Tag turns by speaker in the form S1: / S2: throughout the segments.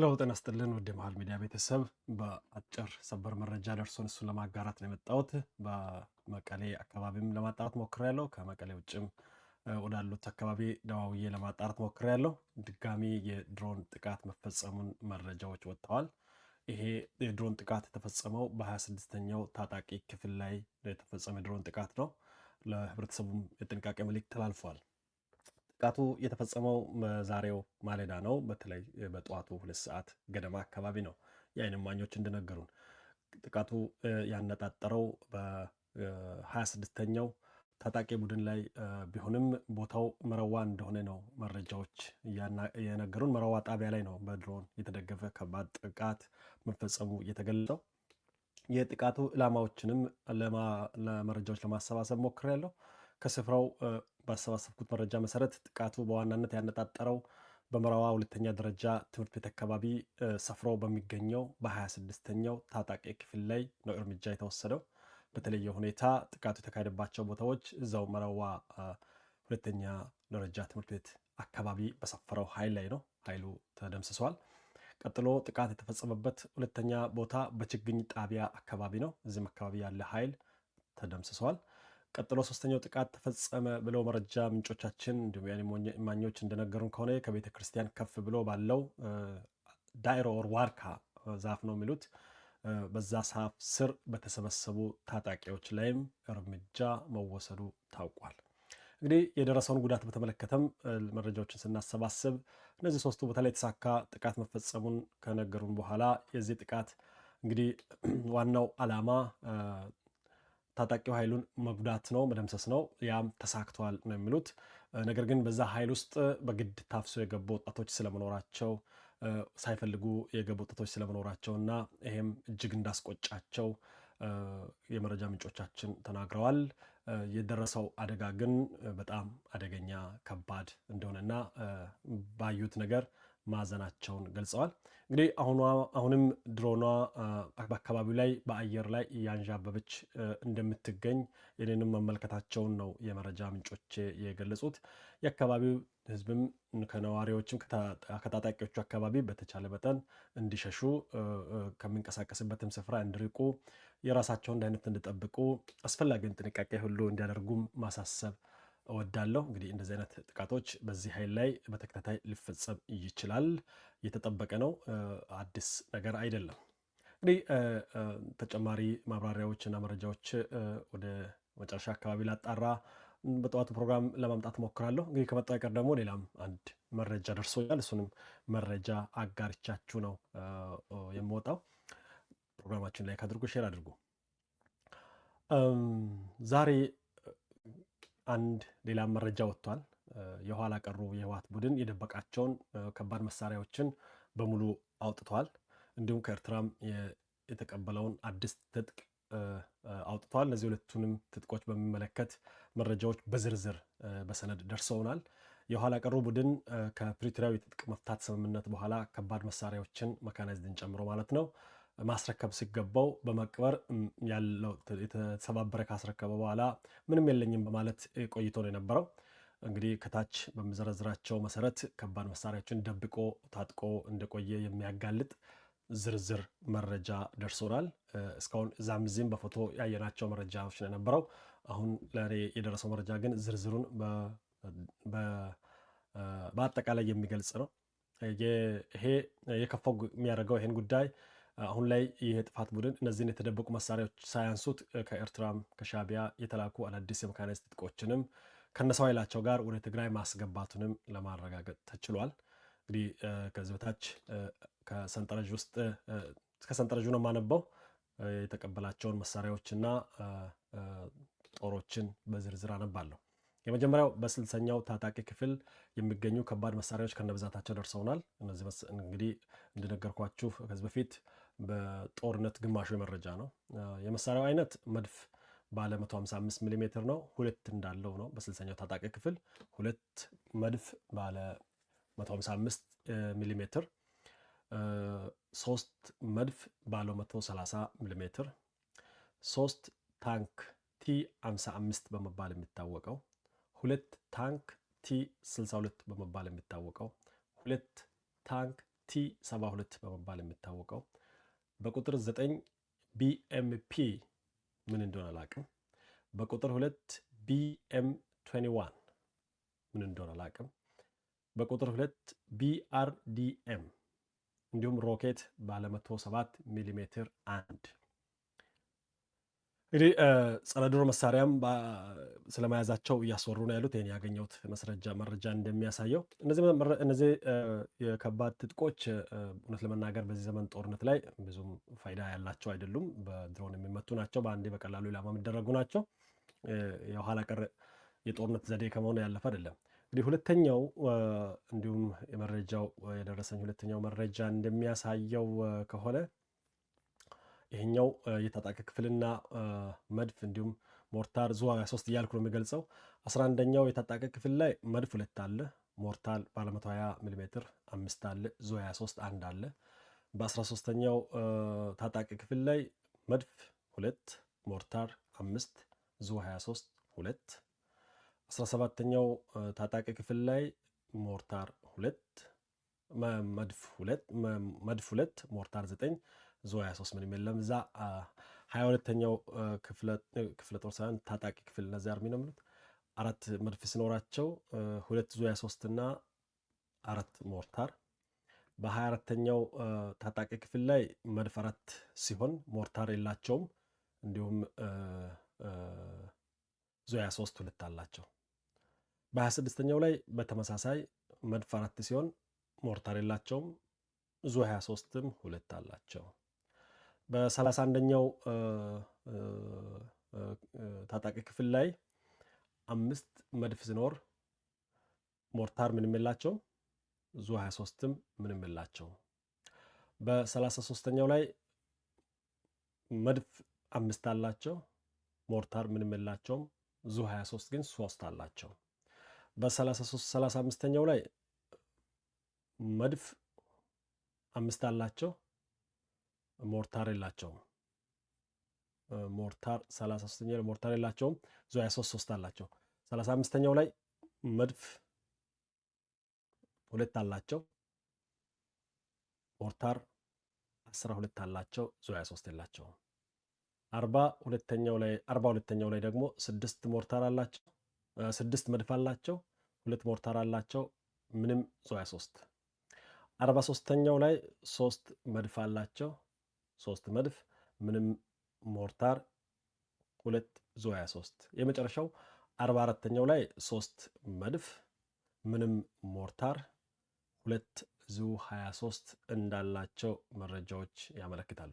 S1: ሄሎ ጤና ይስጥልን ውድ የመሃል ሚዲያ ቤተሰብ፣ በአጭር ሰበር መረጃ ደርሶን እሱን ለማጋራት ነው የመጣሁት። በመቀሌ አካባቢም ለማጣራት ሞክሬያለሁ። ከመቀሌ ውጭም ወዳሉት አካባቢ ደዋውዬ ለማጣራት ሞክሬያለሁ። ድጋሚ የድሮን ጥቃት መፈጸሙን መረጃዎች ወጥተዋል። ይሄ የድሮን ጥቃት የተፈጸመው በ26ኛው ታጣቂ ክፍል ላይ የተፈጸመ የድሮን ጥቃት ነው። ለህብረተሰቡም የጥንቃቄ መልእክት ተላልፏል። ጥቃቱ የተፈጸመው በዛሬው ማለዳ ነው። በተለይ በጠዋቱ 2 ሰዓት ገደማ አካባቢ ነው የዓይን እማኞች እንደነገሩን። ጥቃቱ ያነጣጠረው በ26ኛው ታጣቂ ቡድን ላይ ቢሆንም ቦታው መረዋ እንደሆነ ነው መረጃዎች የነገሩን። መረዋ ጣቢያ ላይ ነው በድሮን የተደገፈ ከባድ ጥቃት መፈጸሙ የተገለጸው። የጥቃቱ ኢላማዎችንም ለመረጃዎች ለማሰባሰብ ሞክሬያለሁ። ከስፍራው ባሰባሰብኩት መረጃ መሰረት ጥቃቱ በዋናነት ያነጣጠረው በመራዋ ሁለተኛ ደረጃ ትምህርት ቤት አካባቢ ሰፍረው በሚገኘው በ26ኛው ታጣቂ ክፍል ላይ ነው እርምጃ የተወሰደው። በተለየ ሁኔታ ጥቃቱ የተካሄደባቸው ቦታዎች እዛው መራዋ ሁለተኛ ደረጃ ትምህርት ቤት አካባቢ በሰፈረው ኃይል ላይ ነው። ኃይሉ ተደምስሷል። ቀጥሎ ጥቃት የተፈጸመበት ሁለተኛ ቦታ በችግኝ ጣቢያ አካባቢ ነው። እዚህም አካባቢ ያለ ኃይል ተደምስሷል። ቀጥሎ ሶስተኛው ጥቃት ተፈጸመ ብለው መረጃ ምንጮቻችን እንዲሁም የዓይን እማኞች እንደነገሩን ከሆነ ከቤተ ክርስቲያን ከፍ ብሎ ባለው ዳይሮ ወር ዋርካ ዛፍ ነው የሚሉት በዛ ዛፍ ስር በተሰበሰቡ ታጣቂዎች ላይም እርምጃ መወሰዱ ታውቋል። እንግዲህ የደረሰውን ጉዳት በተመለከተም መረጃዎችን ስናሰባስብ እነዚህ ሶስቱ ቦታ ላይ የተሳካ ጥቃት መፈጸሙን ከነገሩን በኋላ የዚህ ጥቃት እንግዲህ ዋናው ዓላማ ታጣቂው ኃይሉን መጉዳት ነው፣ መደምሰስ ነው። ያም ተሳክቷል ነው የሚሉት። ነገር ግን በዛ ኃይል ውስጥ በግድ ታፍሶ የገቡ ወጣቶች ስለመኖራቸው፣ ሳይፈልጉ የገቡ ወጣቶች ስለመኖራቸው እና ይሄም እጅግ እንዳስቆጫቸው የመረጃ ምንጮቻችን ተናግረዋል። የደረሰው አደጋ ግን በጣም አደገኛ ከባድ እንደሆነና ባዩት ነገር ማዘናቸውን ገልጸዋል። እንግዲህ አሁንም ድሮኗ በአካባቢው ላይ በአየር ላይ እያንዣበበች እንደምትገኝ የኔንም መመልከታቸውን ነው የመረጃ ምንጮች የገለጹት። የአካባቢው ሕዝብም ከነዋሪዎችም ከታጣቂዎቹ አካባቢ በተቻለ መጠን እንዲሸሹ፣ ከሚንቀሳቀስበትም ስፍራ እንዲርቁ፣ የራሳቸውን ደህንነት እንዲጠብቁ አስፈላጊውን ጥንቃቄ ሁሉ እንዲያደርጉም ማሳሰብ እወዳለሁ። እንግዲህ እንደዚህ አይነት ጥቃቶች በዚህ ኃይል ላይ በተከታታይ ሊፈጸም ይችላል። የተጠበቀ ነው፣ አዲስ ነገር አይደለም። እንግዲህ ተጨማሪ ማብራሪያዎች እና መረጃዎች ወደ መጨረሻ አካባቢ ላጣራ በጠዋቱ ፕሮግራም ለማምጣት ሞክራለሁ። እንግዲህ ከመጣው አይቀር ደግሞ ሌላም አንድ መረጃ ደርሶኛል። እሱንም መረጃ አጋርቻችሁ ነው የምወጣው። ፕሮግራማችን ላይ ካድርጉ ሼር አድርጉ። ዛሬ አንድ ሌላ መረጃ ወጥቷል። የኋላ ቀሩ የህወሓት ቡድን የደበቃቸውን ከባድ መሳሪያዎችን በሙሉ አውጥቷል። እንዲሁም ከኤርትራም የተቀበለውን አዲስ ትጥቅ አውጥቷል። እነዚህ ሁለቱንም ትጥቆች በሚመለከት መረጃዎች በዝርዝር በሰነድ ደርሰውናል። የኋላ ቀሩ ቡድን ከፕሪቶሪያው የትጥቅ መፍታት ስምምነት በኋላ ከባድ መሳሪያዎችን መካናይዝድን ጨምሮ ማለት ነው ማስረከብ ሲገባው በመቅበር ያለው የተሰባበረ ካስረከበ በኋላ ምንም የለኝም በማለት ቆይቶ ነው የነበረው። እንግዲህ ከታች በምዘረዝራቸው መሰረት ከባድ መሳሪያዎችን ደብቆ ታጥቆ እንደቆየ የሚያጋልጥ ዝርዝር መረጃ ደርሶናል። እስካሁን እዛም እዚህም በፎቶ ያየናቸው መረጃዎች ነው የነበረው። አሁን ለእኔ የደረሰው መረጃ ግን ዝርዝሩን በአጠቃላይ የሚገልጽ ነው። ይሄ የከፋው የሚያደርገው ይሄን ጉዳይ አሁን ላይ ይህ የጥፋት ቡድን እነዚህን የተደበቁ መሳሪያዎች ሳያንሱት ከኤርትራም ከሻቢያ የተላኩ አዳዲስ የመካናይዝድ ትጥቆችንም ከነሰው ኃይላቸው ጋር ወደ ትግራይ ማስገባቱንም ለማረጋገጥ ተችሏል። እንግዲህ ከዚህ በታች ከሰንጠረዥ ውስጥ ከሰንጠረዡ ነው የማነበው የተቀበላቸውን መሳሪያዎችና ጦሮችን በዝርዝር አነባለሁ። የመጀመሪያው በ60ኛው ታጣቂ ክፍል የሚገኙ ከባድ መሳሪያዎች ከነብዛታቸው ደርሰውናል። እነዚህ እንግዲህ እንደነገርኳችሁ ከዚህ በፊት በጦርነት ግማሹ የመረጃ ነው። የመሳሪያው አይነት መድፍ ባለ 155 ሚሊ ሜትር ነው። ሁለት እንዳለው ነው። በ60ኛው ታጣቂ ክፍል ሁለት መድፍ ባለ 155 ሚሊ ሜትር፣ 3 መድፍ ባለ 130 ሚሊ ሜትር፣ 3 ታንክ T55 በመባል የሚታወቀው፣ 2 ታንክ T62 በመባል የሚታወቀው፣ 2 ታንክ ቲ72 በመባል የሚታወቀው። በቁጥር 9 BMP ምን እንደሆነ አላቅም። በቁጥር 2 BM21 ምን እንደሆነ አላቅም። በቁጥር 2 BRDM እንዲሁም ሮኬት ባለ 107 ሚሊ ሜትር 1። እንግዲህ ጸረ ድሮን መሳሪያም ስለመያዛቸው እያስወሩ ነው ያሉት። ይህን ያገኘሁት መረጃ እንደሚያሳየው እነዚህ የከባድ ትጥቆች እውነት ለመናገር በዚህ ዘመን ጦርነት ላይ ብዙም ፋይዳ ያላቸው አይደሉም። በድሮን የሚመቱ ናቸው። በአንዴ በቀላሉ ኢላማ የሚደረጉ ናቸው። የኋላ ቀር የጦርነት ዘዴ ከመሆኑ ያለፈ አይደለም። እንግዲህ ሁለተኛው እንዲሁም የመረጃው የደረሰኝ ሁለተኛው መረጃ እንደሚያሳየው ከሆነ ይሄኛው የታጣቂ ክፍልና መድፍ እንዲሁም ሞርታር ዙ 23 እያልኩ ነው የሚገልጸው። 11ኛው የታጣቂ ክፍል ላይ መድፍ 2 አለ፣ ሞርታር ባለ 120 ሚሊ ሜትር 5 አለ፣ ዙ 23 1 አለ። በ13ኛው ታጣቂ ክፍል ላይ መድፍ 2፣ ሞርታር 5፣ ዙ 23 2። 17ኛው ታጣቂ ክፍል ላይ ሞርታር 2፣ መድፍ 2፣ ሞርታር 9፣ ዙ 23 ምንም የለም እዛ። 22ኛው ክፍለ ጦር ሳይሆን ታጣቂ ክፍል እነዚህ አርሚ ነው የሚሉት 4 መድፍ ሲኖራቸው 2 ዙ 23 እና 4 ሞርታር። በ24ኛው ታጣቂ ክፍል ላይ መድፍ 4 ሲሆን ሞርታር የላቸውም። እንዲሁም ዙ 23 2 አላቸው። በ26ኛው ላይ በተመሳሳይ መድፍ 4 ሲሆን ሞርታር የላቸውም። ዙ 23ም 2 አላቸው። በ31ኛው ታጣቂ ክፍል ላይ 5 መድፍ ሲኖር ሞርታር ምንም የላቸውም። ዙ 23ም ምንም የላቸው። በ33ኛው ላይ መድፍ 5 አላቸው፣ ሞርታር ምንም የላቸውም። ዙ 23 ግን 3 አላቸው። በ35ኛው ላይ መድፍ 5 አላቸው፣ ሞርታር የላቸውም። ሞርታር 33ኛው ላይ ሞርታር የላቸውም። ዙ 23 3 አላቸው። 35ኛው ላይ መድፍ 2 አላቸው፣ ሞርታር 12 አላቸው። ዙ 23 የላቸውም። 42ኛው ላይ ደግሞ 6 ሞርታር አላቸው፣ 6 መድፍ አላቸው፣ 2 ሞርታር አላቸው፣ ምንም ዙ 23። 43ኛው ላይ 3 መድፍ አላቸው፣ 3 መድፍ፣ ምንም ሞርታር፣ 2 ዙ 23። የመጨረሻው 44ኛው ላይ 3 መድፍ፣ ምንም ሞርታር፣ 2 ዙ 23 እንዳላቸው መረጃዎች ያመለክታሉ።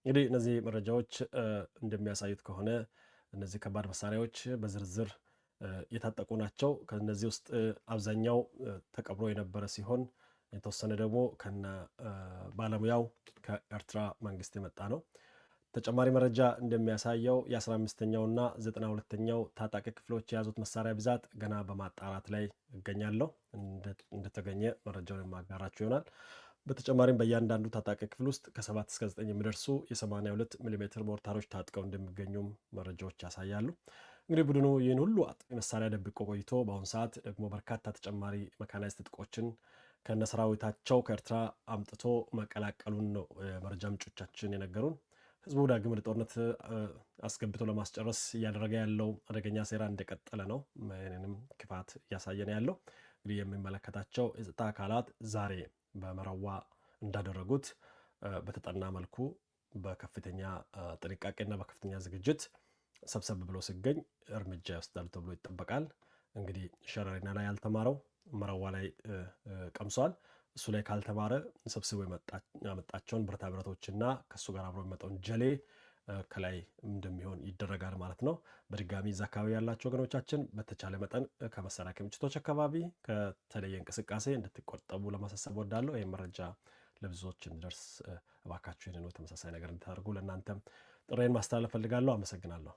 S1: እንግዲህ እነዚህ መረጃዎች እንደሚያሳዩት ከሆነ እነዚህ ከባድ መሳሪያዎች በዝርዝር የታጠቁ ናቸው። ከነዚህ ውስጥ አብዛኛው ተቀብሮ የነበረ ሲሆን የተወሰነ ደግሞ ከነ ባለሙያው ከኤርትራ መንግስት የመጣ ነው። ተጨማሪ መረጃ እንደሚያሳየው የ15ኛውና 92ኛው ታጣቂ ክፍሎች የያዙት መሳሪያ ብዛት ገና በማጣራት ላይ እገኛለሁ። እንደተገኘ መረጃውን የማጋራችሁ ይሆናል። በተጨማሪም በእያንዳንዱ ታጣቂ ክፍል ውስጥ ከ7 እስከ 9 የሚደርሱ የ82 ሚሊ ሜትር ሞርታሮች ታጥቀው እንደሚገኙም መረጃዎች ያሳያሉ። እንግዲህ ቡድኑ ይህን ሁሉ አጥቂ መሳሪያ ደብቆ ቆይቶ በአሁኑ ሰዓት ደግሞ በርካታ ተጨማሪ መካናይዝድ ትጥቆችን ከነሰራዊታቸው ከኤርትራ አምጥቶ መቀላቀሉን ነው የመረጃ ምንጮቻችን የነገሩን። ህዝቡ ዳግም ወደ ጦርነት አስገብቶ ለማስጨረስ እያደረገ ያለው አደገኛ ሴራ እንደቀጠለ ነው። ይህንንም ክፋት እያሳየን ያለው እንግዲህ የሚመለከታቸው የጸጥታ አካላት ዛሬ በመረዋ እንዳደረጉት በተጠና መልኩ በከፍተኛ ጥንቃቄና በከፍተኛ ዝግጅት ሰብሰብ ብሎ ሲገኝ እርምጃ ይወስዳል ተብሎ ይጠበቃል። እንግዲህ ሸረሪና ላይ ያልተማረው መረዋ ላይ ቀምሷል። እሱ ላይ ካልተማረ ሰብስቦ ያመጣቸውን ብረታ ብረቶችና ከእሱ ጋር አብሮ የሚመጣውን ጀሌ ከላይ እንደሚሆን ይደረጋል ማለት ነው። በድጋሚ እዛ አካባቢ ያላቸው ወገኖቻችን በተቻለ መጠን ከመሳሪያ ክምችቶች አካባቢ ከተለየ እንቅስቃሴ እንድትቆጠቡ ለማሳሰብ ወዳለሁ። ይህ መረጃ ለብዙዎች እንዲደርስ እባካችሁ ይህንን ተመሳሳይ ነገር እንድታደርጉ ለእናንተም ጥሬን ማስተላለፍ ፈልጋለሁ። አመሰግናለሁ።